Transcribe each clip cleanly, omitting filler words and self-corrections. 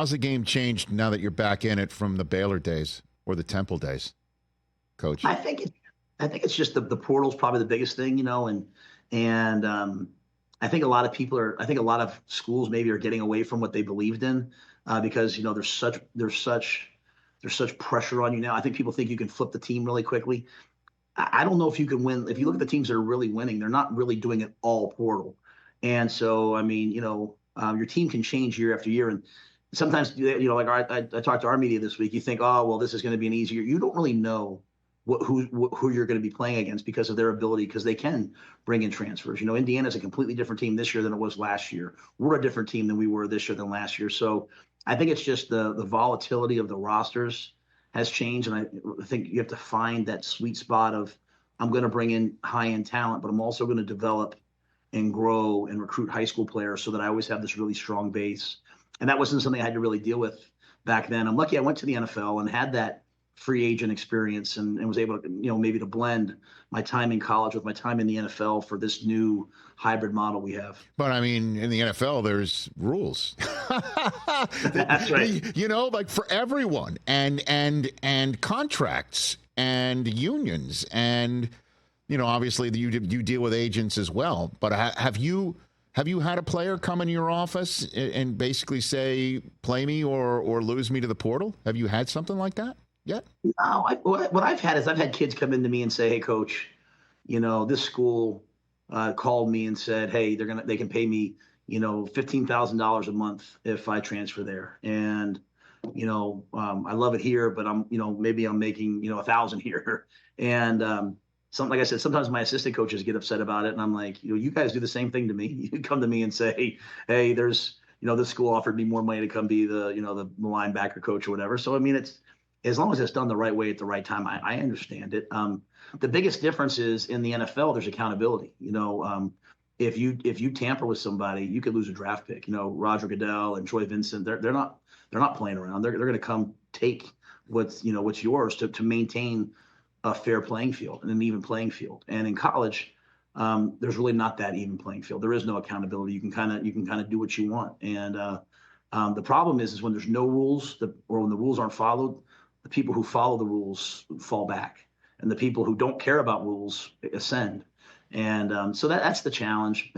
how's the game changed now that you're back in it from the Baylor days or the Temple days, Coach? I think it's just the portal's probably the biggest thing, and I think a lot of I think a lot of schools maybe are getting away from what they believed in because there's such pressure on you now. I think people think you can flip the team really quickly. I don't know if you can win. If you look at the teams that are really winning, they're not really doing it all portal. And so, I mean, your team can change year after year. And sometimes, like I talked to our media this week, you think, oh, well, this is going to be an easier. You don't really know who you're going to be playing against because of their ability, because they can bring in transfers. Indiana's a completely different team this year than it was last year. We're a different team than we were this year than last year. So I think it's just the volatility of the rosters has changed. And I think you have to find that sweet spot of, I'm going to bring in high-end talent, but I'm also going to develop and grow and recruit high school players so that I always have this really strong base. And that wasn't something I had to really deal with back then. I'm lucky I went to the NFL and had that free agent experience and was able to, maybe to blend my time in college with my time in the NFL for this new hybrid model we have. But I mean, in the NFL, there's rules. That's right. Like for everyone, and contracts and unions, and obviously you deal with agents as well. But have you had a player come in your office and basically say, play me or lose me to the portal? Have you had something like that yet? No, what I've had is I've had kids come into me and say, hey, coach, this school called me and said, hey, they can pay me, $15,000 a month if I transfer there. And, I love it here, but maybe I'm making, 1,000 here. And like I said, sometimes my assistant coaches get upset about it. And I'm like, you guys do the same thing to me. You come to me and say, hey, there's, this school offered me more money to come be the linebacker coach or whatever. So, I mean, it's, as long as it's done the right way at the right time, I understand it. The biggest difference is in the NFL, there's accountability. If you tamper with somebody, you could lose a draft pick. Roger Goodell and Troy Vincent, they're not playing around. They're going to come take what's yours to maintain a fair playing field and an even playing field. And in college, there's really not that even playing field. There is no accountability. You can kind of do what you want. And the problem is when there's no rules or when the rules aren't followed, the people who follow the rules fall back, and the people who don't care about rules ascend. And so that's the challenge.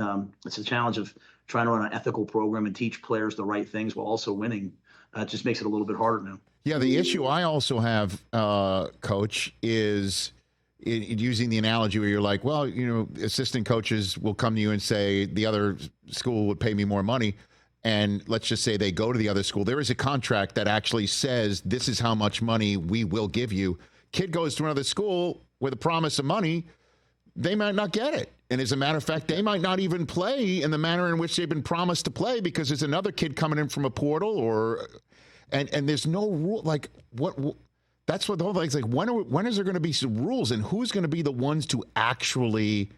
It's a challenge of trying to run an ethical program and teach players the right things while also winning. It just makes it a little bit harder now. Yeah, the issue I also have, Coach, is using the analogy where you're like, well, assistant coaches will come to you and say the other school would pay me more money. And let's just say they go to the other school. There is a contract that actually says this is how much money we will give you. Kid goes to another school with a promise of money. They might not get it. And as a matter of fact, they might not even play in the manner in which they've been promised to play because there's another kid coming in from a portal and there's no rule. Like what that's what the whole thing's like. When is there going to be some rules, and who's going to be the ones to actually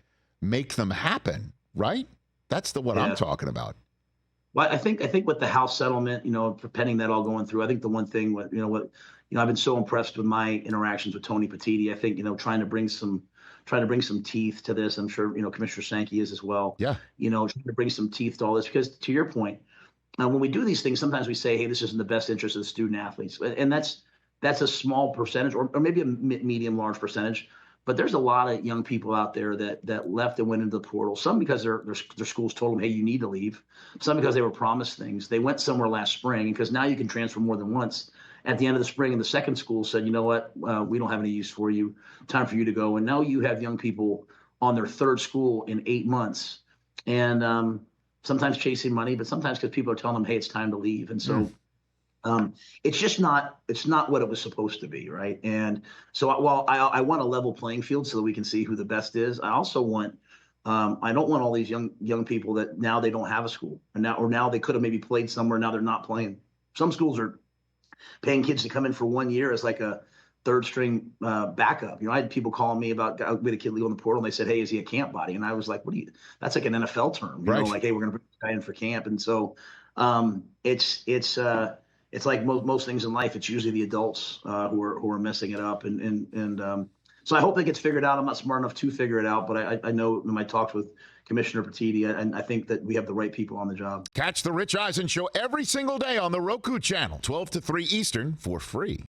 make them happen? Right. That's what I'm talking about. Well, I think with the House settlement, pending that all going through, I think the one thing I've been so impressed with my interactions with Tony Petitti. I think trying to bring some teeth to this. I'm sure Commissioner Sankey is as well. Yeah. Trying to bring some teeth to all this, because to your point, when we do these things, sometimes we say, hey, this is in the best interest of the student athletes, and that's a small percentage, or maybe a medium large percentage. But there's a lot of young people out there that left and went into the portal. Some because their schools told them, hey, you need to leave. Some because they were promised things. They went somewhere last spring, because now you can transfer more than once. At the end of the spring, and the second school said, you know what, we don't have any use for you. Time for you to go. And now you have young people on their third school in 8 months, and sometimes chasing money, but sometimes because people are telling them, hey, it's time to leave. And so it's not what it was supposed to be, right? And so while I want a level playing field so that we can see who the best is, I also want I don't want all these young people that now they don't have a school, or now they could have maybe played somewhere, now they're not playing. Some schools are paying kids to come in for 1 year as like a third string backup. I had people calling me about, we had a kid leave on the portal, and they said, hey, is he a camp body? And I was like, that's like an NFL term, like, hey, we're going to bring this guy in for camp. And so it's like most things in life. It's usually the adults who are messing it up. And So I hope it gets figured out. I'm not smart enough to figure it out, but I know in my talks with Commissioner Petiti, and I think that we have the right people on the job. Catch the Rich Eisen Show every single day on the Roku channel, 12 to 3 Eastern, for free.